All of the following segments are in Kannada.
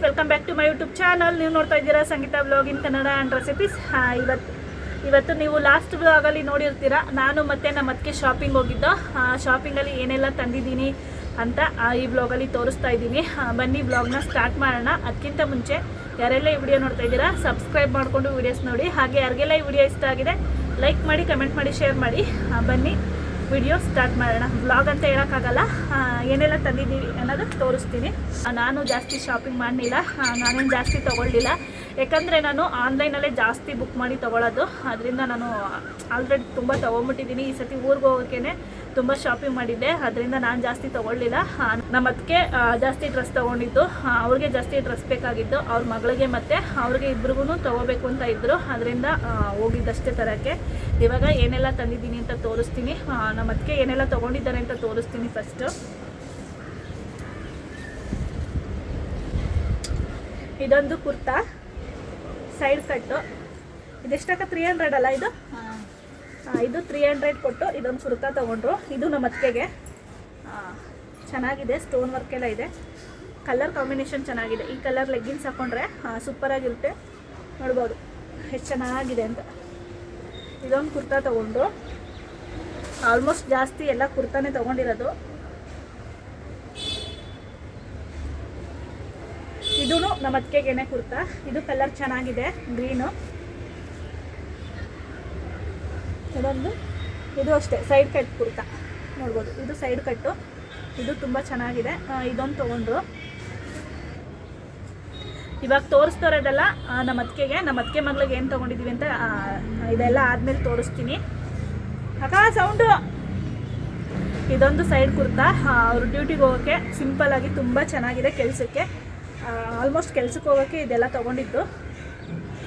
Welcome back to my YouTube channel. ನೀವು ನೋಡ್ತಾ ಇದ್ದೀರಾ Sangeetha blog in Kannada and recipes. ಇವತ್ತು ನೀವು ಲಾಸ್ಟ್ ಬ್ಲಾಗಲ್ಲಿ ನೋಡಿರ್ತೀರ, ನಾನು ಮತ್ತು ನಮ್ಮ ಅತ್ತಿಗೆ ಶಾಪಿಂಗ್ ಹೋಗಿದ್ದು. ಶಾಪಿಂಗಲ್ಲಿ ಏನೆಲ್ಲ ತಂದಿದ್ದೀನಿ ಅಂತ ಈ ಬ್ಲಾಗಲ್ಲಿ ತೋರಿಸ್ತಾ ಇದ್ದೀನಿ. ಬನ್ನಿ ಬ್ಲಾಗ್ನ ಸ್ಟಾರ್ಟ್ ಮಾಡೋಣ. ಅದಕ್ಕಿಂತ ಮುಂಚೆ ಯಾರೆಲ್ಲ ಈ ವಿಡಿಯೋ ನೋಡ್ತಾ ಇದ್ದೀರಾ ಸಬ್ಸ್ಕ್ರೈಬ್ ಮಾಡಿಕೊಂಡು ವಿಡಿಯೋಸ್ ನೋಡಿ. ಹಾಗೆ ಯಾರಿಗೆಲ್ಲ ಈ ವಿಡಿಯೋ ಇಷ್ಟ ಆಗಿದೆ ಲೈಕ್ ಮಾಡಿ, ಕಮೆಂಟ್ ಮಾಡಿ, ಶೇರ್ ಮಾಡಿ. ಬನ್ನಿ ವಿಡಿಯೋ ಸ್ಟಾರ್ಟ್ ಮಾಡೋಣ. ವ್ಲಾಗ್ ಅಂತ ಹೇಳೋಕ್ಕಾಗಲ್ಲ, ಏನೆಲ್ಲ ತಂದಿದ್ದೀವಿ ಅನ್ನೋದು ತೋರಿಸ್ತೀನಿ. ನಾನು ಜಾಸ್ತಿ ಶಾಪಿಂಗ್ ಮಾಡಲಿಲ್ಲ, ನಾನೇನು ಜಾಸ್ತಿ ತೊಗೊಳ್ಳಿಲ್ಲ. ಯಾಕಂದರೆ ನಾನು ಆನ್ಲೈನಲ್ಲೇ ಜಾಸ್ತಿ ಬುಕ್ ಮಾಡಿ ತೊಗೊಳ್ಳೋದು. ಅದರಿಂದ ನಾನು ಆಲ್ರೆಡಿ ತುಂಬ ತೊಗೊಂಬಿಟ್ಟಿದ್ದೀನಿ. ಈ ಸತಿ ಊರಿಗೆ ಹೋಗೋಕ್ಕೇ ತುಂಬ ಶಾಪಿಂಗ್ ಮಾಡಿದ್ದೆ, ಅದರಿಂದ ನಾನು ಜಾಸ್ತಿ ತೊಗೊಳ್ಳಿಲ್ಲ. ನಮ್ಮ ಅದಕ್ಕೆ ಜಾಸ್ತಿ ಡ್ರೆಸ್ ತೊಗೊಂಡಿದ್ದು, ಅವ್ರಿಗೆ ಜಾಸ್ತಿ ಡ್ರೆಸ್ ಬೇಕಾಗಿದ್ದು, ಅವ್ರ ಮಗಳಿಗೆ ಮತ್ತು ಅವ್ರಿಗೆ ಇಬ್ರಿಗೂ ತೊಗೋಬೇಕು ಅಂತ ಇದ್ದರು. ಅದರಿಂದ ಹೋಗಿದ್ದಷ್ಟೇ ತರೋಕ್ಕೆ. ಇವಾಗ ಏನೆಲ್ಲ ತಂದಿದ್ದೀನಿ ಅಂತ ತೋರಿಸ್ತೀನಿ. ನಮ್ಮ ಅದಕ್ಕೆ ಏನೆಲ್ಲ ತೊಗೊಂಡಿದ್ದಾರೆ ಅಂತ ತೋರಿಸ್ತೀನಿ. ಫಸ್ಟು ಇದೊಂದು ಕುರ್ತಾ ಸೈಡ್ ಕಟ್ಟು. ಇದೆಷ್ಟಕ್ಕ 300 ಅಲ್ಲ ಇದು? ಇದು 300 ಕೊಟ್ಟು ಇದೊಂದು ಕುರ್ತಾ ತೊಗೊಂಡ್ರು. ಇದು ನಮ್ಮ ಅತ್ತಿಗೆಗೆ ಚೆನ್ನಾಗಿದೆ, ಸ್ಟೋನ್ ವರ್ಕ್ ಎಲ್ಲ ಇದೆ. ಕಲರ್ ಕಾಂಬಿನೇಷನ್ ಚೆನ್ನಾಗಿದೆ. ಈ ಕಲರ್ ಲೆಗ್ಗಿನ್ಸ್ ಹಾಕ್ಕೊಂಡ್ರೆ ಸೂಪರಾಗಿರುತ್ತೆ. ನೋಡ್ಬೋದು ಎಷ್ಟು ಚೆನ್ನಾಗಿದೆ ಅಂತ. ಇದೊಂದು ಕುರ್ತಾ ತೊಗೊಂಡ್ರು. ಆಲ್ಮೋಸ್ಟ್ ಜಾಸ್ತಿ ಎಲ್ಲ ಕುರ್ತಾನೇ ತೊಗೊಂಡಿರೋದು. ಇದೂ ನಮ್ಮ ಅತ್ತಿಗೆಗೇನೆ ಕುರ್ತಾ. ಇದು ಕಲರ್ ಚೆನ್ನಾಗಿದೆ, ಗ್ರೀನು. ಇದು ಅಷ್ಟೇ ಸೈಡ್ ಕಟ್ ಕುರ್ತಾ, ನೋಡ್ಬೋದು. ಇದು ಸೈಡ್ ಕಟ್ಟು, ಇದು ತುಂಬ ಚೆನ್ನಾಗಿದೆ. ಇದೊಂದು ತೊಗೊಂಡ್ರು. ಇವಾಗ ತೋರಿಸ್ತಾ ಇರೋದೆಲ್ಲ ನಮ್ಮ ಅತ್ತಿಗೆ ಮಗಳಿಗೆ ಏನು ತೊಗೊಂಡಿದ್ದೀವಿ ಅಂತ ಇದೆಲ್ಲ ಆದಮೇಲೆ ತೋರಿಸ್ತೀನಿ. ಸೌಂಡು. ಇದೊಂದು ಸೈಡ್ ಕುರ್ತಾ. ಅವರು ಡ್ಯೂಟಿಗೆ ಹೋಗೋಕ್ಕೆ ಸಿಂಪಲ್ಲಾಗಿ ತುಂಬ ಚೆನ್ನಾಗಿದೆ. ಕೆಲಸಕ್ಕೆ ಆಲ್ಮೋಸ್ಟ್ ಕೆಲಸಕ್ಕೆ ಹೋಗೋಕ್ಕೆ ಇದೆಲ್ಲ ತೊಗೊಂಡಿದ್ದು.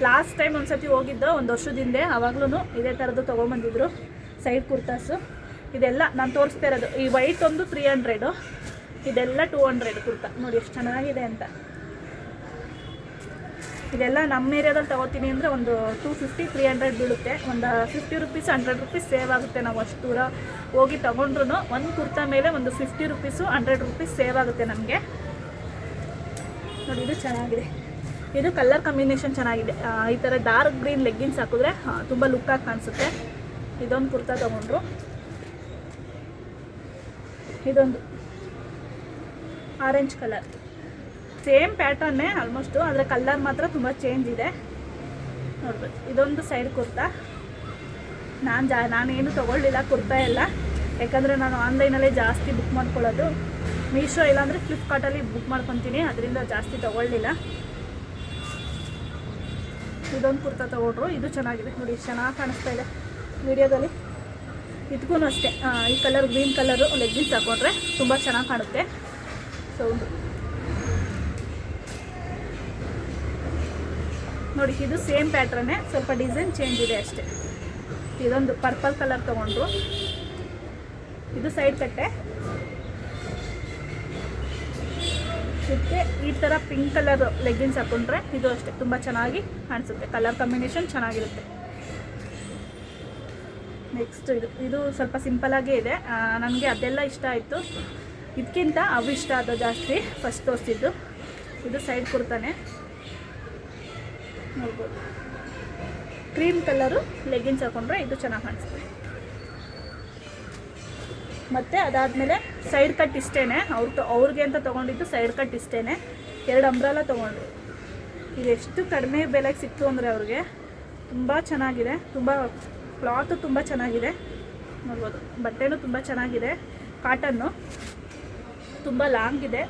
ಲಾಸ್ಟ್ ಟೈಮ್ ಒಂದು ಸತಿ ಹೋಗಿದ್ದು, ಒಂದು ವರ್ಷದಿಂದ. ಆವಾಗ್ಲೂ ಇದೇ ಥರದ್ದು ತೊಗೊಂಬಂದಿದ್ರು ಸೈಡ್ ಕುರ್ತಾಸು. ಇದೆಲ್ಲ ನಾನು ತೋರಿಸ್ತಾ ಇರೋದು. ಈ ವೈಟ್ ಒಂದು 300, ಇದೆಲ್ಲ 200 ಕುರ್ತಾ. ನೋಡಿ ಎಷ್ಟು ಚೆನ್ನಾಗಿದೆ ಅಂತ. ಇದೆಲ್ಲ ನಮ್ಮ ಏರಿಯಾದಲ್ಲಿ ತೊಗೋತೀನಿ ಅಂದರೆ ಒಂದು 250-300 ಬೀಳುತ್ತೆ. ಒಂದು 50 ರುಪೀಸ್ 100 ರುಪೀಸ್ ಸೇವ್ ಆಗುತ್ತೆ. ನಾವು ಅಷ್ಟು ದೂರ ಹೋಗಿ ತೊಗೊಂಡ್ರು ಒಂದು ಕುರ್ತಾ ಮೇಲೆ ಒಂದು 50 ರುಪೀಸು 100 ರುಪೀಸ್ ಸೇವ್ ಆಗುತ್ತೆ ನಮಗೆ. ನೋಡಿ ಇದು ಚೆನ್ನಾಗಿದೆ. ಇದು ಕಲರ್ ಕಾಂಬಿನೇಷನ್ ಚೆನ್ನಾಗಿದೆ. ಈ ಥರ ಡಾರ್ಕ್ ಗ್ರೀನ್ ಲೆಗ್ಗಿನ್ಸ್ ಹಾಕಿದ್ರೆ ತುಂಬ ಲುಕ್ಕಾಗಿ ಕಾಣಿಸುತ್ತೆ. ಇದೊಂದು ಕುರ್ತಾ ತೊಗೊಂಡ್ರು. ಇದೊಂದು ಆರೆಂಜ್ ಕಲರ್, ಸೇಮ್ ಪ್ಯಾಟರ್ನೇ ಆಲ್ಮೋಸ್ಟು, ಆದರೆ ಕಲರ್ ಮಾತ್ರ ತುಂಬ ಚೇಂಜ್ ಇದೆ. ನೋಡ್ಬೋದು. ಇದೊಂದು ಸೈಡ್ ಕುರ್ತಾ. ನಾನೇನು ತೊಗೊಳ್ಳಿಲ್ಲ ಕುರ್ತಾ ಎಲ್ಲ, ಯಾಕಂದರೆ ನಾನು ಆನ್ಲೈನಲ್ಲೇ ಜಾಸ್ತಿ ಬುಕ್ ಮಾಡ್ಕೊಳ್ಳೋದು. ಮೀಶೋ ಇಲ್ಲಾಂದರೆ ಫ್ಲಿಪ್ಕಾರ್ಟಲ್ಲಿ ಬುಕ್ ಮಾಡ್ಕೊತೀನಿ, ಅದರಿಂದ ಜಾಸ್ತಿ ತೊಗೊಳ್ಳಿಲ್ಲ. ಇದೊಂದು ಕುರ್ತಾ ತೊಗೊಂಡ್ರು. ಇದು ಚೆನ್ನಾಗಿದೆ ನೋಡಿ, ಚೆನ್ನಾಗಿ ಕಾಣಿಸ್ತಾ ಇದೆ ವಿಡಿಯೋದಲ್ಲಿ. ಇದಕ್ಕೂ ಅಷ್ಟೇ ಈ ಕಲರ್ ಗ್ರೀನ್ ಕಲರು ಲೆಗ್ಗಿನ್ಸ್ ಹಾಕೊಂಡ್ರೆ ತುಂಬ ಚೆನ್ನಾಗಿ ಕಾಣುತ್ತೆ. ಸೌಂಡು ನೋಡಿ. ಇದು ಸೇಮ್ ಪ್ಯಾಟ್ರನ್ನೇ, ಸ್ವಲ್ಪ ಡಿಸೈನ್ ಚೇಂಜ್ ಇದೆ ಅಷ್ಟೇ. ಇದೊಂದು ಪರ್ಪಲ್ ಕಲರ್ ತೊಗೊಂಡ್ರು. ಇದು ಸೈಡ್ ಕಟ್ಟೆ. ಇದಕ್ಕೆ ಈ ಥರ ಪಿಂಕ್ ಕಲರ್ ಲೆಗ್ಗಿನ್ಸ್ ಹಾಕ್ಕೊಂಡ್ರೆ ಇದು ಅಷ್ಟೇ ತುಂಬ ಚೆನ್ನಾಗಿ ಕಾಣಿಸುತ್ತೆ. ಕಲರ್ ಕಾಂಬಿನೇಷನ್ ಚೆನ್ನಾಗಿರುತ್ತೆ. ನೆಕ್ಸ್ಟ್ ಇದು ಸ್ವಲ್ಪ ಸಿಂಪಲಾಗೇ ಇದೆ. ನನಗೆ ಅದೆಲ್ಲ ಇಷ್ಟ ಆಯಿತು. ಇದಕ್ಕಿಂತ ಅವು ಇಷ್ಟ ಆದವು ಜಾಸ್ತಿ ಫಸ್ಟ್ ತೋರಿಸಿದ್ದು. ಇದು ಸೈಡ್ ಕುರ್ತಾನೆ, ನೋಡ್ಬೋದು. ಕ್ರೀಮ್ ಕಲರು ಲೆಗ್ಗಿನ್ಸ್ ಹಾಕ್ಕೊಂಡ್ರೆ ಇದು ಚೆನ್ನಾಗಿ ಕಾಣಿಸುತ್ತೆ. ಮತ್ತು ಅದಾದಮೇಲೆ ಸೈಡ್ ಕಟ್ ಇಷ್ಟೇ. ಅವ್ರಿಗೆ ಅಂತ ತೊಗೊಂಡಿದ್ದು ಸೈಡ್ ಕಟ್ ಇಷ್ಟೇ. 2 ಅಂಬ್ರೆಲಾ ತೊಗೊಂಡ್ರು. ಇದೆಷ್ಟು ಕಡಿಮೆ ಬೆಲೆಗೆ ಸಿಕ್ತು ಅಂದರೆ ಅವ್ರಿಗೆ. ತುಂಬ ಚೆನ್ನಾಗಿದೆ. ತುಂಬ ಕ್ಲಾತು ತುಂಬ ಚೆನ್ನಾಗಿದೆ, ನೋಡ್ಬೋದು. ಬಟ್ಟೆನೂ ತುಂಬ ಚೆನ್ನಾಗಿದೆ. ಕಾಟನ್ನು ತುಂಬ ಲಾಂಗ್ ಇದೆ,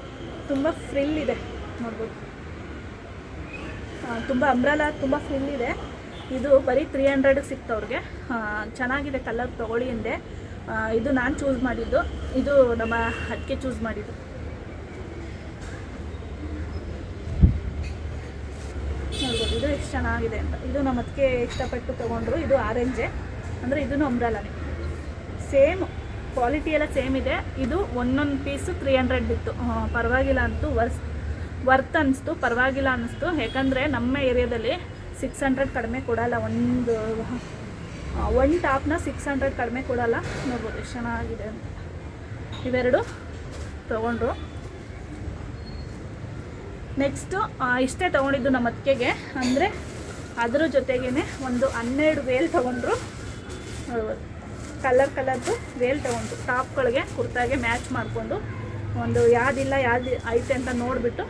ತುಂಬ ಫ್ರಿಲ್ ಇದೆ, ನೋಡ್ಬೋದು. ತುಂಬ ಅಂಬ್ರೆಲಾ ತುಂಬ ಫ್ರಿಲ್ ಇದೆ. ಇದು ಬರೀ 300 ಸಿಕ್ತು ಅವ್ರಿಗೆ. ಚೆನ್ನಾಗಿದೆ ಕಲರ್, ತೊಗೊಳ್ಳಿ ಅಂದೆ. ಇದು ನಾನು ಚೂಸ್ ಮಾಡಿದ್ದು, ಇದು ನಮ್ಮ ಅತ್ತಿಗೆ ಚೂಸ್ ಮಾಡಿದ್ದು. ನೋಡ್ಬೋದು ಇದು ಎಷ್ಟು ಚೆನ್ನಾಗಿದೆ ಅಂತ. ಇದು ನಮ್ಮ ಅತ್ತಿಗೆ ಇಷ್ಟಪಟ್ಟು ತೊಗೊಂಡ್ರು. ಇದು ಆರೆಂಜೆ, ಅಂದರೆ ಇದೂ ಅಂಬ್ರೆಲಾನೇ. ಸೇಮ್ ಕ್ವಾಲಿಟಿ ಎಲ್ಲ ಸೇಮ್ ಇದೆ. ಇದು ಒಂದೊಂದು ಪೀಸು 300 ಬಿತ್ತು. ಪರವಾಗಿಲ್ಲ ಅಂತು, ವರ್ತ್ ಅನ್ನಿಸ್ತು, ಪರವಾಗಿಲ್ಲ ಅನ್ನಿಸ್ತು. ಯಾಕಂದರೆ ನಮ್ಮ ಏರಿಯಾದಲ್ಲಿ 600 ಕಡಿಮೆ ಕೊಡೋಲ್ಲ. ಒಂದು ಟಾಪ್ನ 600 ಕಡಿಮೆ ಕೊಡೋಲ್ಲ. ನೋಡ್ಬೋದು ಎಷ್ಟು ಚೆನ್ನಾಗಿದೆ ಅಂತ. ಇವೆರಡು ತೊಗೊಂಡ್ರು. ನೆಕ್ಸ್ಟು ಇಷ್ಟೇ ತೊಗೊಂಡಿದ್ದು ನಮ್ಮ ಅತ್ತಿಗೆಗೆ. ಅಂದರೆ ಅದ್ರ ಜೊತೆಗೇ ಒಂದು 12 ವೇಲ್ ತೊಗೊಂಡ್ರು. ನೋಡ್ಬೋದು, ಕಲರ್ದು ವೇಲ್ ತೊಗೊಂಡ್ರು. ಟಾಪ್ಗಳಿಗೆ ಕುರ್ತಾಗೆ ಮ್ಯಾಚ್ ಮಾಡಿಕೊಂಡು ಒಂದು ಯಾವುದಿಲ್ಲ ಯಾವ್ದು ಐತೆ ಅಂತ ನೋಡಿಬಿಟ್ಟು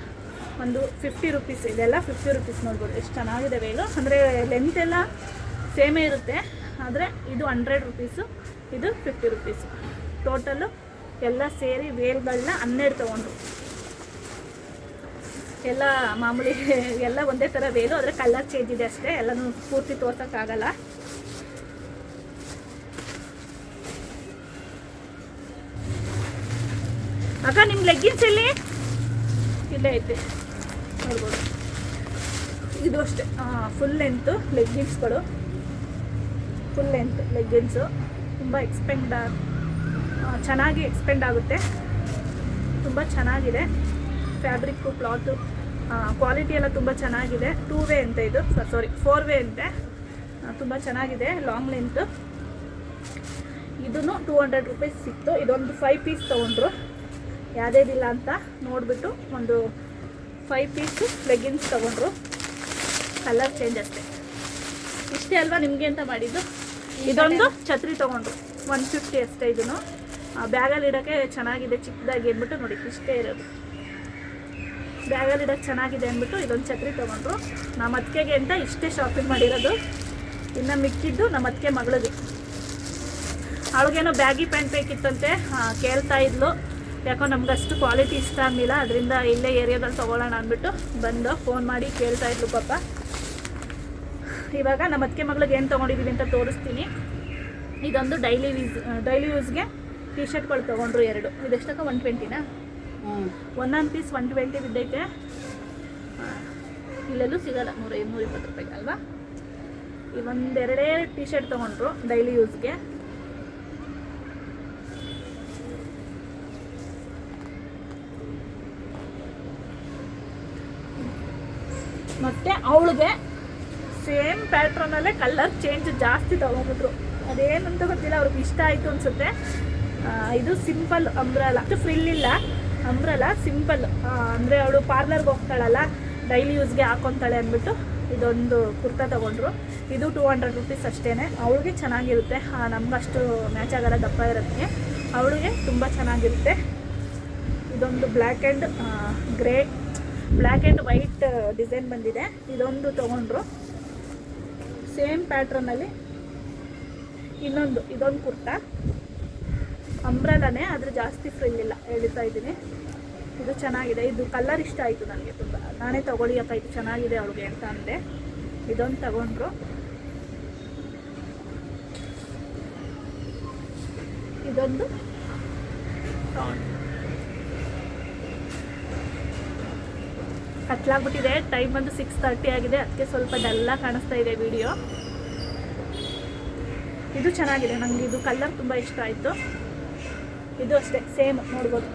ಒಂದು 50 ರುಪೀಸ್, ಇದೆಲ್ಲ 50 ರುಪೀಸ್. ನೋಡ್ಬೋದು ಎಷ್ಟು ಚೆನ್ನಾಗಿದೆ ವೇಲು. ಅಂದರೆ ಲೆಂತ್ ಎಲ್ಲ ಸೇಮೇ ಇರುತ್ತೆ, ಆದರೆ ಇದು 100 ರುಪೀಸು, ಇದು 50 ರುಪೀಸು. ಟೋಟಲ್ಲು ಎಲ್ಲ ಸೇರಿ ವೇಲ್ಗಳನ್ನ 12 ತೊಗೊಂಡ್ರು. ಎಲ್ಲ ಮಾಮೂಲಿ ಎಲ್ಲ ಒಂದೇ ಥರ ವೇಲು, ಆದರೆ ಕಲರ್ ಚೇಂಜ್ ಇದೆ ಅಷ್ಟೇ. ಎಲ್ಲನೂ ಪೂರ್ತಿ ತೋರ್ಸೋಕ್ಕಾಗಲ್ಲ. ಅಕ್ಕ ನಿಮ್ಮ ಲೆಗ್ಗಿನ್ಸ್ ಎಲ್ಲಿ? ಇಲ್ಲೇ ಐತೆ ನೋಡ್ಬೋದು. ಇದು ಅಷ್ಟೇ ಫುಲ್ ಲೆಂತು ಲೆಗ್ಗಿನ್ಸ್ಗಳು. ಫುಲ್ ಲೆಂತ್ ಲೆಗ್ಗಿನ್ಸು ತುಂಬ ಚೆನ್ನಾಗಿ ಎಕ್ಸ್ಪೆಂಡ್ ಆಗುತ್ತೆ. ತುಂಬ ಚೆನ್ನಾಗಿದೆ ಫ್ಯಾಬ್ರಿಕ್ಕು, ಕ್ಲಾತು, ಕ್ವಾಲಿಟಿ ಎಲ್ಲ ತುಂಬ ಚೆನ್ನಾಗಿದೆ. 2 ವೇ ಅಂತ ಇದು, 4 ವೇ ಅಂತೆ. ತುಂಬ ಚೆನ್ನಾಗಿದೆ, ಲಾಂಗ್ ಲೆಂತ್. ಇದನ್ನು 200 ರುಪೀಸ್ ಸಿಕ್ತು. ಇದೊಂದು 5 ಪೀಸ್ ತೊಗೊಂಡ್ರು. ಯಾವುದೇದಿಲ್ಲ ಅಂತ ನೋಡಿಬಿಟ್ಟು ಒಂದು 5 ಪೀಸು ಲೆಗ್ಗಿನ್ಸ್ ತೊಗೊಂಡ್ರು. ಕಲರ್ ಚೇಂಜ್ ಅಷ್ಟೇ. ಇಷ್ಟೇ ಅಲ್ವಾ ನಿಮಗೆ ಅಂತ ಮಾಡಿದ್ದು. ಇದೊಂದು ಛತ್ರಿ ತೊಗೊಂಡ್ರು, 150 ಅಷ್ಟೇ. ಇದನ್ನು ಬ್ಯಾಗಲ್ಲಿ ಇಡೋಕ್ಕೆ ಚೆನ್ನಾಗಿದೆ ಚಿಕ್ಕದಾಗಿ ಅಂದ್ಬಿಟ್ಟು. ನೋಡಿ ಇಷ್ಟೇ ಇರೋದು, ಬ್ಯಾಗಲ್ಲಿ ಇಡೋಕ್ಕೆ ಚೆನ್ನಾಗಿದೆ ಅಂದ್ಬಿಟ್ಟು ಇದೊಂದು ಛತ್ರಿ ತೊಗೊಂಡ್ರು. ನಮ್ಮ ಅತ್ತಿಗೆಗೆ ಅಂತ ಇಷ್ಟೇ ಶಾಪಿಂಗ್ ಮಾಡಿರೋದು. ಇನ್ನು ಮಿಕ್ಕಿದ್ದು ನಮ್ಮ ಅತ್ತಿಗೆ ಮಗಳಿಗೆ. ಅವಳಿಗೇನೋ ಬ್ಯಾಗಿ ಪ್ಯಾಂಟ್ ಬೇಕಿತ್ತಂತೆ, ಕೇಳ್ತಾ ಇದ್ಲು. ಯಾಕೋ ನಮ್ಗಷ್ಟು ಕ್ವಾಲಿಟಿ ಇಷ್ಟ ಆಗಲಿಲ್ಲ, ಅದರಿಂದ ಇಲ್ಲೇ ಏರಿಯಾದಲ್ಲಿ ತೊಗೊಳ್ಳೋಣ ಅಂದ್ಬಿಟ್ಟು ಬಂದು ಫೋನ್ ಮಾಡಿ ಕೇಳ್ತಾ ಇದ್ಲು ಪಾಪ. ಇವಾಗ ನಮ್ಮ ಅತ್ತಿಗೆ ಮಗಳಿಗೆ ಏನು ತೊಗೊಂಡಿದ್ದೀವಿ ಅಂತ ತೋರಿಸ್ತೀನಿ. ಇದೊಂದು ಡೈಲಿ ಯೂಸ್ಗೆ ಟೀ ಶರ್ಟ್ಗಳು ತೊಗೊಂಡ್ರು 2. ಇದೆಷ್ಟಕ್ಕ 120ನಾ? ಒಂದೊಂದು ಪೀಸ್ 120 ಬಿದ್ದೈತೆ. ಇಲ್ಲೆಲ್ಲೂ ಸಿಗಲ್ಲ 100-120 ರೂಪಾಯಿಗೆ ಅಲ್ವಾ. ಈ 1-2 ಟೀ ಶರ್ಟ್ ತೊಗೊಂಡ್ರು ಡೈಲಿ ಯೂಸ್ಗೆ. ಮತ್ತು ಅವಳಿಗೆ ಸೇಮ್ ಪ್ಯಾಟ್ರನಲ್ಲೇ ಕಲರ್ ಚೇಂಜ್ ಜಾಸ್ತಿ ತೊಗೊಂಡ್ಬಿಟ್ರು. ಅದೇನಂತ ಗೊತ್ತಿಲ್ಲ, ಅವ್ರಿಗೆ ಇಷ್ಟ ಆಯಿತು ಅನಿಸುತ್ತೆ. ಇದು ಸಿಂಪಲ್ ಅಂಬ್ರಲ್ಲ, ಅಷ್ಟು ಫ್ರಿಲ್ ಇಲ್ಲ, ಅಂಬ್ರಲ್ಲ ಸಿಂಪಲ್. ಅಂದರೆ ಅವಳು ಪಾರ್ಲರ್ಗೆ ಹೋಗ್ತಾಳಲ್ಲ, ಡೈಲಿ ಯೂಸ್ಗೆ ಹಾಕೊತಾಳೆ ಅಂದ್ಬಿಟ್ಟು ಇದೊಂದು ಕುರ್ತಾ ತೊಗೊಂಡ್ರು. ಇದು 200 ರುಪೀಸ್ ಅಷ್ಟೇ. ಅವಳಿಗೆ ಚೆನ್ನಾಗಿರುತ್ತೆ, ನಮಗಷ್ಟು ಮ್ಯಾಚ್ ಆಗಲ್ಲ, ದಪ್ಪ ಇರೋದಕ್ಕೆ. ಅವಳಿಗೆ ತುಂಬ ಚೆನ್ನಾಗಿರುತ್ತೆ. ಇದೊಂದು ಬ್ಲ್ಯಾಕ್ ಆ್ಯಂಡ್ ವೈಟ್ ಡಿಸೈನ್ ಬಂದಿದೆ. ಇದೊಂದು ತೊಗೊಂಡ್ರು ಸೇಮ್ ಪ್ಯಾಟ್ರನಲ್ಲಿ. ಇದೊಂದು ಕುರ್ತಾ ಅಂಬ್ರಲ್ಲನೇ, ಆದರೆ ಜಾಸ್ತಿ ಫ್ರಿಲ್ ಇಲ್ಲ, ಹೇಳ್ತಾ ಇದ್ದೀನಿ. ಇದು ಚೆನ್ನಾಗಿದೆ. ಇದು ಕಲರ್ ಇಷ್ಟ ಆಯಿತು ನನಗೆ ತುಂಬ. ನಾನೇ ತೊಗೊಳ್ಳಿ ಅಕ್ಕ ಇದು ಚೆನ್ನಾಗಿದೆ ಅವಳಿಗೆ ಅಂತ ಅಂದೆ. ಇದೊಂದು ತಗೊಂಡ್ರು. ಇದೊಂದು ಕತ್ಲಾಗ್ಬಿಟ್ಟಿದೆ. ಟೈಮ್ ಬಂದು 6:30 ಆಗಿದೆ, ಅದಕ್ಕೆ ಸ್ವಲ್ಪ ಡಲ್ಲಾಗಿ ಕಾಣಿಸ್ತಾ ಇದೆ ವಿಡಿಯೋ. ಇದು ಚೆನ್ನಾಗಿದೆ, ನನಗೆ ಇದು ಕಲರ್ ತುಂಬ ಇಷ್ಟ ಆಯಿತು. ಇದು ಅಷ್ಟೇ ಸೇಮ್ ನೋಡ್ಬೋದು,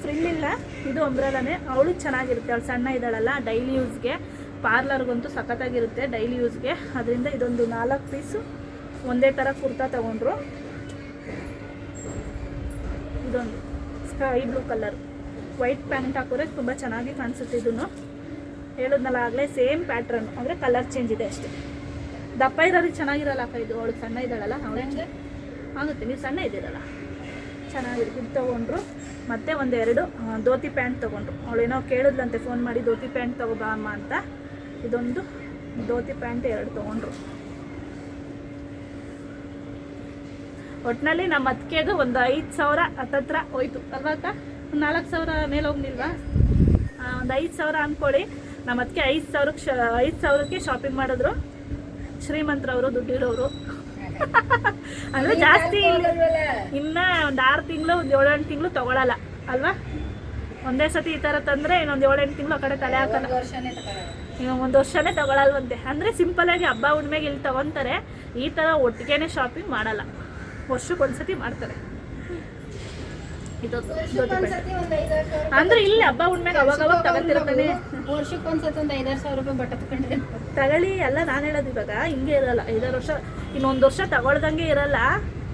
ಫ್ರಿಲ್ ಇಲ್ಲ. ಇದು ಅಂಬ್ರಲ್ಲನೇ. ಅವಳು ಚೆನ್ನಾಗಿರುತ್ತೆ, ಅವಳು ಸಣ್ಣ ಇದ್ದಾಳಲ್ಲ, ಡೈಲಿ ಯೂಸ್ಗೆ, ಪಾರ್ಲರ್ಗಂತೂ ಸಖತ್ತಾಗಿರುತ್ತೆ ಡೈಲಿ ಯೂಸ್ಗೆ. ಅದರಿಂದ ಇದೊಂದು 4 ಪೀಸು ಒಂದೇ ಥರ ಕುರ್ತಾ ತೊಗೊಂಡ್ರು. ಇದೊಂದು sky blue colour white pant ಹಾಕಿದ್ರೆ ತುಂಬ ಚೆನ್ನಾಗಿ ಕಾಣಿಸುತ್ತೆ. ಇದನ್ನು ಹೇಳಿದ್ನಲ್ಲ ಆಗಲೇ, ಸೇಮ್ ಪ್ಯಾಟ್ರನ್, ಅಂದರೆ ಕಲರ್ ಚೇಂಜ್ ಇದೆ ಅಷ್ಟೇ. ದಪ್ಪ ಇರೋರಿಗೆ ಚೆನ್ನಾಗಿರಲ್ಲ ಅಕ್ಕ ಇದು. ಅವಳು ಸಣ್ಣ ಇದ್ದಾಳಲ್ಲ, ಅವಳಿಗೆ ಆಗುತ್ತೆ. ನೀವು ಸಣ್ಣ ಇದ್ದೀರಲ್ಲ, ಚೆನ್ನಾಗಿರುತ್ತೆ. ಇದು ತೊಗೊಂಡ್ರು. ಮತ್ತು 1-2 ಧೋತಿ ಪ್ಯಾಂಟ್ ತೊಗೊಂಡ್ರು. ಅವಳೇನೋ ಕೇಳಿದ್ಲಂತೆ ಫೋನ್ ಮಾಡಿ, ಧೋತಿ ಪ್ಯಾಂಟ್ ತೊಗೊಬಾ ಅಮ್ಮ ಅಂತ. ಇದೊಂದು ಧೋತಿ ಪ್ಯಾಂಟ್ 2 ತೊಗೊಂಡ್ರು. ಒಟ್ಟಿನಲ್ಲಿ ನಮ್ಮ ಅತ್ತಿಗೆದು ಒಂದು 5,000 ಹತ್ತತ್ರ ಹೋಯ್ತು ಅಲ್ವಾ ಅಕ್ಕ? 4,000 ಮೇಲೆ ಹೋಗ್ಲಿಲ್ವಾ? ಒಂದು 5,000 ಅಂದ್ಕೊಳ್ಳಿ. ನಮ್ಮ ಅತ್ತಿಗೆ 5,000ಕ್ಕೆ ಶಾಪಿಂಗ್ ಮಾಡಿದ್ರು. ಶ್ರೀಮಂತರವರು, ದುಡ್ಡಿರೋರು. ಅಂದರೆ ಜಾಸ್ತಿ ಇನ್ನು ಒಂದು 6 ತಿಂಗಳು, ಒಂದು 7-8 ತಿಂಗಳು ತೊಗೊಳಲ್ಲ ಅಲ್ವಾ? ಒಂದೇ ಸತಿ ಈ ಥರ ತಂದರೆ ಇನ್ನೊಂದು 7-8 ತಿಂಗಳು ಆ ಕಡೆ ತಲೆ ಹಾಕೋಣ. ಈಗ 1 ವರ್ಷನೇ ತೊಗೊಳಲ್ವಂತೆ. ಅಂದರೆ ಸಿಂಪಲಾಗಿ ಹಬ್ಬ ಹುಣ್ಣಿಮೆಗೆ ಇಲ್ಲಿ ತೊಗೊತಾರೆ. ಈ ಥರ ಒಟ್ಟಿಗೆನೇ ಶಾಪಿಂಗ್ ಮಾಡಲ್ಲ, ವರ್ಷಕ್ಕೊಂದ್ಸತಿ ಮಾಡ್ತಾರೆ. ಇದೊಂದು ಅಂದ್ರೆ ಇಲ್ಲಿ ಹಬ್ಬ ಹುಣ್ಮೆಗೆ ಅವಾಗ ತಗೊಂತಿರ್ತಾನೆ. ವರ್ಷಕ್ಕೊಂದ್ಸತಿ ಒಂದು 5,000 ರೂಪಾಯಿ ಬಟ್ಟೆ ತಗೊಂಡ್ರೆ ತಗೊಳ್ಳಿ. ಎಲ್ಲ ನಾನು ಹೇಳೋದು ಇವಾಗ ಹಿಂಗೆ ಇರಲ್ಲ. 5 ವರ್ಷ, ಇನ್ನೊಂದು ವರ್ಷ ತಗೊಳ್ದಂಗೆ ಇರಲ್ಲ.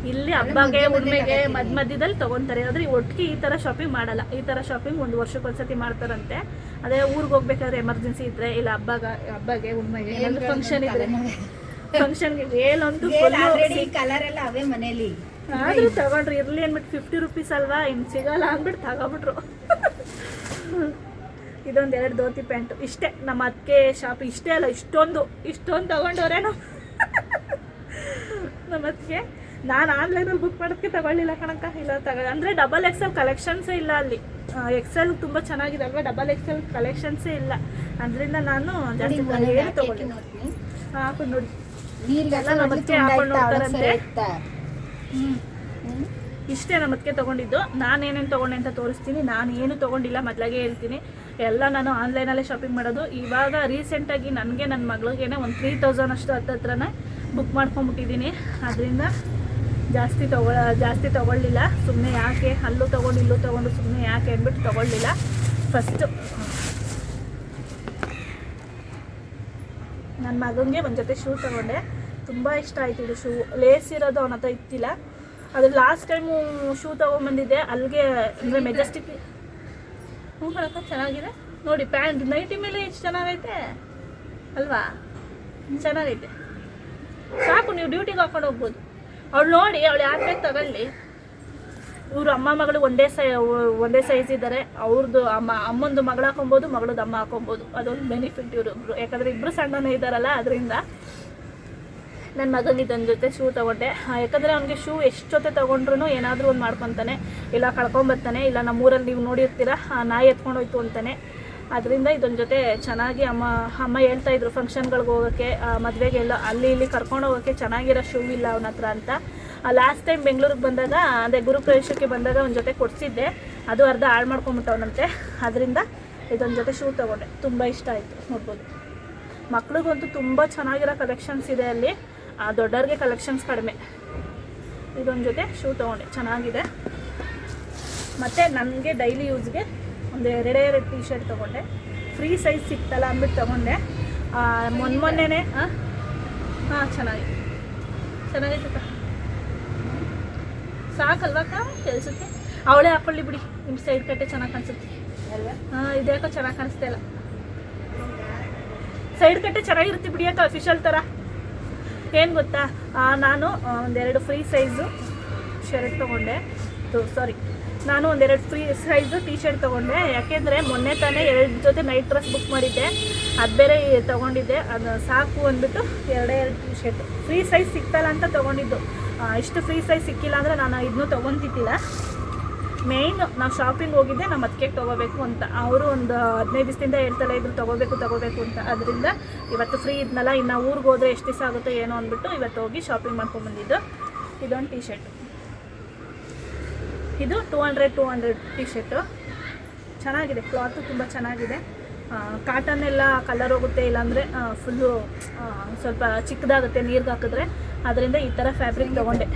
ಇಲ್ಲಿ ಹಬ್ಬಗೆ ಉಣ್ಮೆಗೆ ಮಧ್ಯದಲ್ಲಿ ತೊಗೊತಾರೆ. ಆದರೆ ಒಟ್ಟಿಗೆ ಈ ಥರ ಶಾಪಿಂಗ್ ಮಾಡಲ್ಲ. ಈ ಥರ ಶಾಪಿಂಗ್ ಒಂದು ವರ್ಷಕ್ಕೊಂದ್ಸತಿ ಮಾಡ್ತಾರಂತೆ. ಅದೇ ಊರಿಗೆ ಹೋಗ್ಬೇಕಾದ್ರೆ ಎಮರ್ಜೆನ್ಸಿ ಇದ್ದರೆ ಇಲ್ಲ ಹಬ್ಬಗೆ ಉಣ್ಮೆಗೆ ಏನಾದರೂ ಫಂಕ್ಷನ್ ಇದ್ದರೆ ಫಂಕ್ಷನ್ಗೆ ವೇಲಂತೂ ಕಲರ್ ಎಲ್ಲ ಅವೇ ಮನೇಲಿ ಆದರೂ ತಗೊಂಡ್ರು ಇರಲಿ ಅಂದ್ಬಿಟ್ಟು 50 ರೂಪೀಸ್ ಅಲ್ವಾ ಇನ್ನು ಸಿಗಲ್ಲ ಅಂದ್ಬಿಟ್ಟು ತಗೊಬಿಟ್ರು. ಇದೊಂದು 2 ಧೋತಿ ಪ್ಯಾಂಟು ಇಷ್ಟೇ ನಮ್ಮ ಅದಕ್ಕೆ ಶಾಪ್. ಇಷ್ಟೇ ಅಲ್ಲ ಇಷ್ಟೊಂದು ತಗೊಂಡವ್ರೆ ನಮ್ಮ ಅದಕ್ಕೆ. ನಾನು ಆನ್ಲೈನಲ್ಲಿ ಬುಕ್ ಮಾಡೋಕ್ಕೆ ತಗೊಳ್ಳಿಲ್ಲ ಕಣಕ್ಕ. ಇಲ್ಲ ಅಂದರೆ ಡಬಲ್ ಎಕ್ಸೆಲ್ ಕಲೆಕ್ಷನ್ಸೇ ಇಲ್ಲ ಅಲ್ಲಿ. ಎಕ್ಸೆಲ್ ತುಂಬ ಚೆನ್ನಾಗಿದೆ ಅಲ್ವಾ, ಡಬಲ್ ಎಕ್ಸೆಲ್ ಕಲೆಕ್ಷನ್ಸೇ ಇಲ್ಲ. ಅದರಿಂದ ನಾನು ಜಾಸ್ತಿ ಏನು ತಗೊಳ್ಳಿ ಹಾಕೊಂಡು ನೋಡಿ ನೀರಿಗೆಲ್ಲ ನಮ್ಮ ಅದಕ್ಕೆ ಹಾಕೊಂಡು ನೋಡ್ತಾರಂತೆ. ಇಷ್ಟೇ ನಮ್ಮ ಅದಕ್ಕೆ ತೊಗೊಂಡಿದ್ದು. ನಾನೇನೇನು ತೊಗೊಂಡೆ ಅಂತ ತೋರಿಸ್ತೀನಿ. ನಾನು ಏನು ತೊಗೊಂಡಿಲ್ಲ ಮೊದಲಾಗೆ ಹೇಳ್ತೀನಿ. ಎಲ್ಲ ನಾನು ಆನ್ಲೈನಲ್ಲೇ ಶಾಪಿಂಗ್ ಮಾಡೋದು. ಇವಾಗ ರೀಸೆಂಟಾಗಿ ನನಗೆ ನನ್ನ ಮಗಳಿಗೇನೆ ಒಂದು 3000 ಅಷ್ಟು ಹತ್ರನೇ ಬುಕ್ ಮಾಡ್ಕೊಂಬಿಟ್ಟಿದ್ದೀನಿ. ಅದರಿಂದ ಜಾಸ್ತಿ ತೊಗೊಳ್ಳಿಲ್ಲ. ಸುಮ್ಮನೆ ಯಾಕೆ ಅಲ್ಲೂ ತೊಗೊಂಡು ಇಲ್ಲೂ ತೊಗೊಂಡು ಸುಮ್ಮನೆ ಯಾಕೆ ಅಂದ್ಬಿಟ್ಟು ತೊಗೊಳ್ಳಿಲ್ಲ. ಫಸ್ಟು ನನ್ನ ಮಗನಿಗೆ ಒಂದು ಜೊತೆ ಶೂ ತೊಗೊಂಡೆ. ತುಂಬ ಇಷ್ಟ ಆಯ್ತು ಇದು ಶೂ. ಲೇಸ್ ಇರೋದು ಅವನ ಹತ್ರ ಇತ್ತಿಲ್ಲ. ಅದು ಲಾಸ್ಟ್ ಟೈಮು ಶೂ ತೊಗೊಂಬಂದಿದ್ದೆ ಅಲ್ಲಿಗೆ, ಅಂದರೆ ಮೆಜೆಸ್ಟಿಕ್. ಕಣಕ್ಕ ಚೆನ್ನಾಗಿದೆ ನೋಡಿ. ಪ್ಯಾಂಟ್ ನೈಟಿ ಮೇಲೆ ಎಷ್ಟು ಚೆನ್ನಾಗೈತೆ ಅಲ್ವಾ, ಚೆನ್ನಾಗೈತೆ. ಸಾಕು, ನೀವು ಡ್ಯೂಟಿಗೆ ಹಾಕೊಂಡು ಹೋಗ್ಬೋದು. ಅವಳು ನೋಡಿ, ಅವಳು ಯಾರು ಬೇಕು ತಗೊಳ್ಳಿ. ಇವರು ಅಮ್ಮ ಮಗಳು ಒಂದೇ ಸೈಜ್ ಇದ್ದಾರೆ. ಅವ್ರದ್ದು ಅಮ್ಮಂದು ಮಗಳು ಹಾಕೊಬೋದು, ಮಗಳದ್ದು ಅಮ್ಮ ಹಾಕೊಬೋದು. ಅದೊಂದು ಬೆನಿಫಿಟ್ ಇವರಿಬ್ರು. ಯಾಕಂದರೆ ಇಬ್ಬರು ಸಣ್ಣನೇ ಇದ್ದಾರಲ್ಲ, ಅದರಿಂದ ನನ್ನ ಮಗನಿಗೆ ಇದೊಂದು ಜೊತೆ ಶೂ ತೊಗೊಂಡೆ. ಯಾಕಂದರೆ ಅವನಿಗೆ ಶೂ ಎಷ್ಟು ಜೊತೆ ತೊಗೊಂಡ್ರು ಏನಾದರೂ ಒಂದು ಮಾಡ್ಕೊತಾನೆ, ಇಲ್ಲ ಕಳ್ಕೊಂಬರ್ತಾನೆ, ಇಲ್ಲ ನಮ್ಮೂರಲ್ಲಿ ನೀವು ನೋಡಿರ್ತೀರ ನಾಯಿ ಎತ್ಕೊಂಡೋಯ್ತು ಅಂತಾನೆ. ಅದರಿಂದ ಇದೊಂದು ಜೊತೆ ಚೆನ್ನಾಗಿ ಅಮ್ಮ ಹೇಳ್ತಾಯಿದ್ರು ಫಂಕ್ಷನ್ಗಳಿಗೆ ಹೋಗೋಕ್ಕೆ, ಮದುವೆಗೆಲ್ಲ ಅಲ್ಲಿ ಇಲ್ಲಿ ಕರ್ಕೊಂಡು ಹೋಗೋಕ್ಕೆ ಚೆನ್ನಾಗಿರೋ ಶೂ ಇಲ್ಲ ಅವನ ಹತ್ರ ಅಂತ. ಲಾಸ್ಟ್ ಟೈಮ್ ಬೆಂಗಳೂರಿಗೆ ಬಂದಾಗ, ಅದೇ ಗುರುಪ್ರವೇಶಕ್ಕೆ ಬಂದಾಗ ಒಂದು ಜೊತೆ ಕೊಡಿಸಿದ್ದೆ. ಅದು ಅರ್ಧ ಹಾಳು ಮಾಡ್ಕೊಂಬಿಟ್ಟವನಂತೆ. ಅದರಿಂದ ಇದೊಂದು ಜೊತೆ ಶೂ ತೊಗೊಂಡೆ. ತುಂಬ ಇಷ್ಟ ಆಯಿತು. ನೋಡ್ಬೋದು, ಮಕ್ಳಿಗಂತೂ ತುಂಬ ಚೆನ್ನಾಗಿರೋ ಕಲೆಕ್ಷನ್ಸ್ ಇದೆ ಅಲ್ಲಿ. ದೊಡ್ಡವ್ರಿಗೆ ಕಲೆಕ್ಷನ್ಸ್ ಕಡಿಮೆ. ಇದೊಂದು ಜೊತೆ ಶೂ ತೊಗೊಂಡೆ, ಚೆನ್ನಾಗಿದೆ. ಮತ್ತು ನನಗೆ ಡೈಲಿ ಯೂಸ್ಗೆ ಒಂದು 2 ಟೀ ಶರ್ಟ್ ತೊಗೊಂಡೆ. ಫ್ರೀ ಸೈಜ್ ಸಿಕ್ತಲ್ಲ ಅಂದ್ಬಿಟ್ಟು ತೊಗೊಂಡೆ. ಮೊನ್ನೆನೇ ಚೆನ್ನಾಗೈತಕ್ಕ. ಸಾಕಲ್ವಕ್ಕ ಕೆಲಸಕ್ಕೆ? ಅವಳೇ ಹಾಕೊಳ್ಳಿ ಬಿಡಿ, ನಿಮ್ಮ ಸೈಡ್ ಕಟ್ಟೆ ಚೆನ್ನಾಗಿ ಕಾಣಿಸುತ್ತೆ ಅಲ್ವಾ? ಇದ್ಯಾಕೋ ಚೆನ್ನಾಗಿ ಕಾಣಿಸ್ತಾ ಇಲ್ಲ. ಸೈಡ್ ಕಟ್ಟೆ ಚೆನ್ನಾಗಿರುತ್ತೆ ಬಿಡಿ ಅಕ್ಕ, ಅಫಿಷಿಯಲ್ ಥರ. ಏನು ಗೊತ್ತಾ, ನಾನು ಒಂದೆರಡು ಫ್ರೀ ಸೈಜು ಶರ್ಟ್ ತೊಗೊಂಡೆ. ನಾನು ಒಂದೆರಡು ಫ್ರೀ ಸೈಜು ಟೀ ಶರ್ಟ್ ತೊಗೊಂಡೆ. ಯಾಕೆಂದರೆ ಮೊನ್ನೆ ತಾನೇ 2 ಜೊತೆ ನೈಟ್ ಡ್ರೆಸ್ ಬುಕ್ ಮಾಡಿದ್ದೆ, ಅದು ಬೇರೆ ತೊಗೊಂಡಿದ್ದೆ. ಅದು ಸಾಕು ಅಂದ್ಬಿಟ್ಟು 2 ಟೀ ಶರ್ಟ್ ಫ್ರೀ ಸೈಜ್ ಸಿಗ್ತಲ್ಲ ಅಂತ ತೊಗೊಂಡಿದ್ದು. ಇಷ್ಟು ಫ್ರೀ ಸೈಜ್ ಸಿಕ್ಕಿಲ್ಲ ಅಂದರೆ ನಾನು ಇದನ್ನೂ ತೊಗೊತಿದ್ದಿಲ್ಲ. ಮೇಯ್ನ್ ನಾವು ಶಾಪಿಂಗ್ ಹೋಗಿದ್ದೆ ನಮ್ಮ ಅದಕ್ಕೆ ತೊಗೋಬೇಕು ಅಂತ. ಅವರು ಒಂದು 15 ದಿವಸದಿಂದ ಹೇಳ್ತಲೇ ಇದ್ರು ತೊಗೋಬೇಕು ಅಂತ. ಅದರಿಂದ ಇವತ್ತು ಫ್ರೀ ಇದ್ನಲ್ಲ, ಇನ್ನು ಊರಿಗೆ ಹೋದರೆ ಎಷ್ಟು ದಿವಸ ಆಗುತ್ತೋ ಏನೋ ಅಂದ್ಬಿಟ್ಟು ಇವತ್ತು ಹೋಗಿ ಶಾಪಿಂಗ್ ಮಾಡ್ಕೊಂಡ್ಬಂದಿದ್ದು. ಇದೊಂದು ಟೀ ಶರ್ಟ್, ಇದು 200 ಟೀ ಶರ್ಟು. ಚೆನ್ನಾಗಿದೆ, ಕ್ಲಾತು ತುಂಬ ಚೆನ್ನಾಗಿದೆ. ಕಾಟನ್ ಎಲ್ಲ ಕಲರ್ ಹೋಗುತ್ತೆ, ಇಲ್ಲಾಂದರೆ ಫುಲ್ಲು ಸ್ವಲ್ಪ ಚಿಕ್ಕದಾಗುತ್ತೆ ನೀರಿಗೆ ಹಾಕಿದ್ರೆ. ಅದರಿಂದ ಈ ಥರ ಫ್ಯಾಬ್ರಿಕ್ ತೊಗೊಂಡೆ.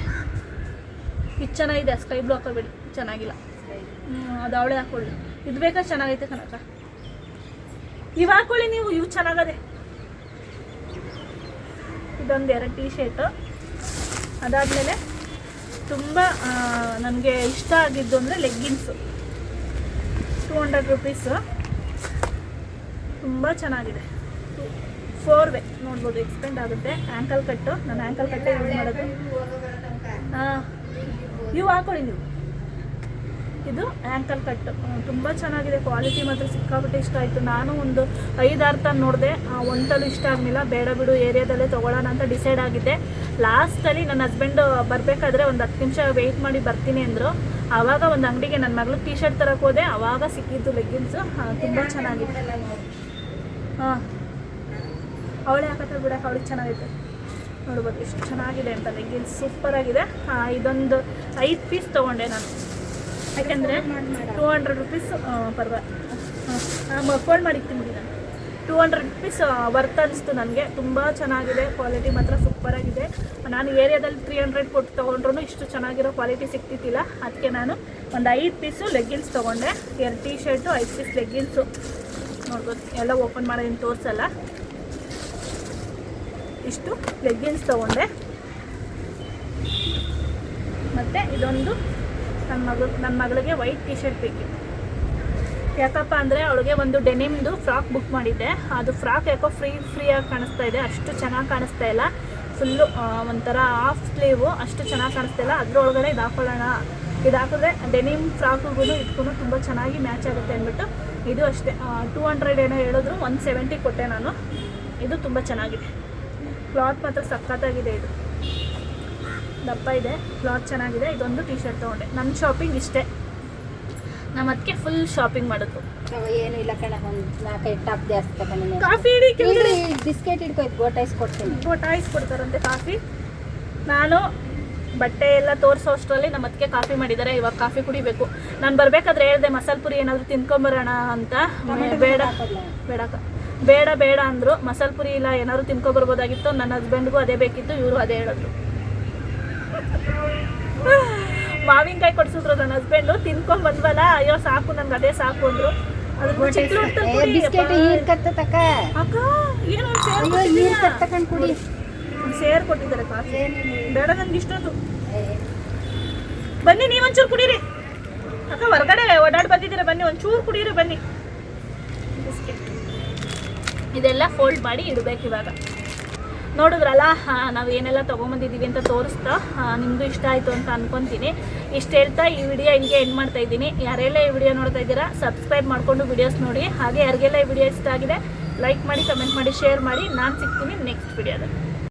ಇದು ಚೆನ್ನಾಗಿದೆ. ಸ್ಕೈ ಬ್ಲೂ ಹಾಕೋಬೇಡಿ, ಚೆನ್ನಾಗಿಲ್ಲ. ಅದು ಅವಳೇ ಹಾಕೊಳ್ಳಿ. ಇದು ಬೇಕಾ? ಚೆನ್ನಾಗೈತೆ ಕಣಕ್ಕ. ಇವು ಹಾಕೊಳ್ಳಿ ನೀವು, ಇವು ಚೆನ್ನಾಗದೆ. ಇದೊಂದು 2 ಟೀ ಶರ್ಟು. ಅದಾದಮೇಲೆ ತುಂಬ ನನಗೆ ಇಷ್ಟ ಆಗಿದ್ದು ಅಂದರೆ ಲೆಗ್ಗಿನ್ಸು. 200 ರೂಪೀಸು. ತುಂಬ ಚೆನ್ನಾಗಿದೆ. 4 ವೇ ನೋಡ್ಬೋದು, ಎಕ್ಸ್ಪೆಂಡ್ ಆಗುತ್ತೆ. ಆ್ಯಂಕಲ್ ಕಟ್ಟು, ನಾನು ಆ್ಯಂಕಲ್ ಕಟ್ಟೆ ಯೂಸ್ ಮಾಡೋದು. ಇವು ಹಾಕೊಳ್ಳಿ ನೀವು. ಇದು ಆ್ಯಂಕಲ್ ಕಟ್ಟು ತುಂಬ ಚೆನ್ನಾಗಿದೆ. ಕ್ವಾಲಿಟಿ ಮಾತ್ರ ಸಿಕ್ಕಾಬಿಟ್ಟೆ ಇಷ್ಟ ಆಯಿತು. ನಾನು ಒಂದು 5-6 ತಂದು ನೋಡಿದೆ, ಒಂದಲ್ಲೂ ಇಷ್ಟ ಆಗಲಿಲ್ಲ. ಬೇಡ ಬಿಡು, ಏರಿಯಾದಲ್ಲೇ ತೊಗೊಳ್ಳೋಣ ಅಂತ ಡಿಸೈಡ್ ಆಗಿದ್ದೆ. ಲಾಸ್ಟಲ್ಲಿ ನನ್ನ ಹಸ್ಬೆಂಡ್ ಬರಬೇಕಾದ್ರೆ ಒಂದು 10 ನಿಮಿಷ ವೆಯ್ಟ್ ಮಾಡಿ ಬರ್ತೀನಿ ಅಂದರು. ಆವಾಗ ಒಂದು ಅಂಗಡಿಗೆ ನನ್ನ ಮಗಳು ಟೀ ಶರ್ಟ್ ತರಕ್ಕೆ ಹೋದೆ, ಆವಾಗ ಸಿಕ್ಕಿದ್ದು ಲೆಗ್ಗಿನ್ಸು. ತುಂಬ ಚೆನ್ನಾಗಿದೆ. ಅವಳೇ ಹಾಕತ್ತೆ ಬಿಡಕ್ಕೆ, ಅವಳಿಗೆ ಚೆನ್ನಾಗೈತೆ. ನೋಡ್ಬೋದು ಎಷ್ಟು ಚೆನ್ನಾಗಿದೆ ಅಂತ. ಲೆಗ್ಗಿನ್ಸ್ ಸೂಪರಾಗಿದೆ. ಇದೊಂದು 5 ಪೀಸ್ ತೊಗೊಂಡೆ ನಾನು. ಯಾಕೆಂದರೆ 200 ರೂಪೀಸ್ ಫೋಲ್ಡ್ ಮಾಡಿರ್ತೀನಿ ನಾನು. 200 ರೂಪೀಸ್ ವರ್ತ್ ಅನಿಸ್ತು ನನಗೆ. ತುಂಬ ಚೆನ್ನಾಗಿದೆ, ಕ್ವಾಲಿಟಿ ಮಾತ್ರ ಸೂಪರಾಗಿದೆ. ನಾನು ಏರಿಯಾದಲ್ಲಿ 300 ಕೊಟ್ಟು ತೊಗೊಂಡ್ರೂ ಇಷ್ಟು ಚೆನ್ನಾಗಿರೋ ಕ್ವಾಲಿಟಿ ಸಿಗ್ತಿದ್ದಿಲ್ಲ. ಅದಕ್ಕೆ ನಾನು ಒಂದು 5 ಪೀಸು ಲೆಗ್ಗಿನ್ಸ್ ತೊಗೊಂಡೆ. 2 ಟೀ ಶರ್ಟು, 5 ಪೀಸ್ ಲೆಗ್ಗಿನ್ಸು. ನೋಡ್ಬೋದು, ಎಲ್ಲ ಓಪನ್ ಮಾಡೋದೇನು ತೋರಿಸಲ್ಲ. ಇಷ್ಟು ಲೆಗ್ಗಿನ್ಸ್ ತೊಗೊಂಡೆ. ಮತ್ತು ಇದೊಂದು ನನ್ನ ಮಗಳಿಗೆ ವೈಟ್ ಟಿ ಶರ್ಟ್ ಬೇಕಿತ್ತು. ಯಾಕಪ್ಪ ಅಂದರೆ ಅವಳಿಗೆ ಒಂದು ಡೆನಿಮ್ದು ಫ್ರಾಕ್ ಬುಕ್ ಮಾಡಿದ್ದೆ. ಅದು ಫ್ರಾಕ್ ಯಾಕೋ ಫ್ರೀಯಾಗಿ ಕಾಣಿಸ್ತಾ ಇದೆ, ಅಷ್ಟು ಚೆನ್ನಾಗಿ ಕಾಣಿಸ್ತಾ ಇಲ್ಲ. ಫುಲ್ಲು ಒಂಥರ ಹಾಫ್ ಸ್ಲೀವು, ಅಷ್ಟು ಚೆನ್ನಾಗಿ ಕಾಣಿಸ್ತಾ ಇಲ್ಲ. ಅದರೊಳಗಡೆ ಇದು ಹಾಕೊಳ್ಳೋಣ, ಇದು ಹಾಕಿದ್ರೆ ಡೆನಿಮ್ ಫ್ರಾಕ್ಗೂ ಇದಕ್ಕೂ ತುಂಬ ಚೆನ್ನಾಗಿ ಮ್ಯಾಚ್ ಆಗುತ್ತೆ ಅಂದ್ಬಿಟ್ಟು ಇದು ಅಷ್ಟೇ 200 ಏನೋ ಹೇಳಿದ್ರು, 170 ಕೊಟ್ಟೆ ನಾನು. ಇದು ತುಂಬ ಚೆನ್ನಾಗಿದೆ, ಕ್ಲಾತ್ ಮಾತ್ರ ಸಖತ್ತಾಗಿದೆ. ಇದು ದಪ್ಪ ಇದೆ, ಕ್ಲಾತ್ ಚೆನ್ನಾಗಿದೆ. ಇದೊಂದು ಟಿ ಶರ್ಟ್ ತೊಗೊಂಡೆ. ನನ್ನ ಶಾಪಿಂಗ್ ಇಷ್ಟೇ. ನಮ್ಮ ಅದಕ್ಕೆ ಫುಲ್ ಶಾಪಿಂಗ್ ಮಾಡಿದ್ರು. ಏನು ಇಲ್ಲ ಕಣ, ಒಂದು 4-5 ಟಾಪ್ ಜಾಸ್ತಿ ತಗೊಂಡಿನಿ. ಕಾಫಿ ಇಡಿ ಬಿಸ್ಕೆಟ್ ಹಿಡ್ಕೊಯ್ತು, ಗೋಟಾಯಿಸ್ ಕೊಡ್ತಾರಂತೆ ಕಾಫಿ. ನಾನು ಬಟ್ಟೆ ಎಲ್ಲ ತೋರಿಸೋ ಅಷ್ಟರಲ್ಲಿ ನಮ್ಮ ಅದಕ್ಕೆ ಕಾಫಿ ಮಾಡಿದ್ದಾರೆ. ಇವಾಗ ಕಾಫಿ ಕುಡಿಬೇಕು. ನಾನು ಬರಬೇಕಾದ್ರೆ ಹೇಳಿದೆ ಮಸಾಲೆ ಪುರಿ ಏನಾದರೂ ತಿನ್ಕೊಂಬರೋಣ ಅಂತ. ಬೇಡ ಅಂದರು. ಮಸಾಲೆ ಪುರಿ ಇಲ್ಲ, ಏನಾದರೂ ತಿನ್ಕೊಬರ್ಬೋದಾಗಿತ್ತು. ನನ್ನ ಹಸ್ಬೆಂಡ್ಗೂ ಅದೇ ಬೇಕಿತ್ತು, ಇವರು ಅದೇ ಹೇಳಿದ್ರು. ಮಾವಿನಕಾಯಿ ಕೊಡ್ಸಿದ್ರು ನನ್ನ ಹಸ್ಬೆಂಡು. ತಿನ್ಕೊಂಬಂದ್ವಲ್ಲ, ಅಯ್ಯೋ ಸಾಕು ನನ್ಗೆ ಅದೇ ಸಾಕು ಅಂದರು. ಅದಕ್ಕೆ ಸೇರ್ ಕೊಟ್ಟಿದ್ದಾರೆ ಕಾಫಿ. ಬೇಡ ನನ್ಗೆ ಇಷ್ಟೊಂದು. ಬನ್ನಿ ನೀವೊಂಚೂರು ಕುಡೀರಿ ಅಕ್ಕ, ಹೊರಗಡೆ ಓಡಾಡಿ ಬಂದಿದ್ದೀರ, ಬನ್ನಿ ಒಂಚೂರು ಕುಡೀರಿ ಬನ್ನಿ. ಬಿಸ್ಕೆಟ್ ಇದೆಲ್ಲ ಫೋಲ್ಡ್ ಮಾಡಿ ಇಡಬೇಕು. ಇವಾಗ ನೋಡಿದ್ರಲ್ಲ ನಾವು ಏನೆಲ್ಲ ತೊಗೊಂಬಂದಿದ್ದೀವಿ ಅಂತ ತೋರಿಸ್ತಾ, ನಿಮಗೂ ಇಷ್ಟ ಆಯಿತು ಅಂತ ಅನ್ಕೊತೀನಿ. ಇಷ್ಟು ಹೇಳ್ತಾ ಈ ವಿಡಿಯೋ ಹಿಂಗೆ ಎಂಡ್ ಮಾಡ್ತಾ ಇದ್ದೀನಿ. ಯಾರೆಲ್ಲ ಈ ವಿಡಿಯೋ ನೋಡ್ತಾ ಇದ್ದೀರಾ ಸಬ್ಸ್ಕ್ರೈಬ್ ಮಾಡಿಕೊಂಡು ವಿಡಿಯೋಸ್ ನೋಡಿ. ಹಾಗೆ ಯಾರಿಗೆಲ್ಲ ಈ ವಿಡಿಯೋ ಇಷ್ಟ ಆಗಿದೆ ಲೈಕ್ ಮಾಡಿ, ಕಮೆಂಟ್ ಮಾಡಿ, ಶೇರ್ ಮಾಡಿ. ನಾನು ಸಿಗ್ತೀನಿ ನೆಕ್ಸ್ಟ್ ವಿಡಿಯೋದಲ್ಲಿ.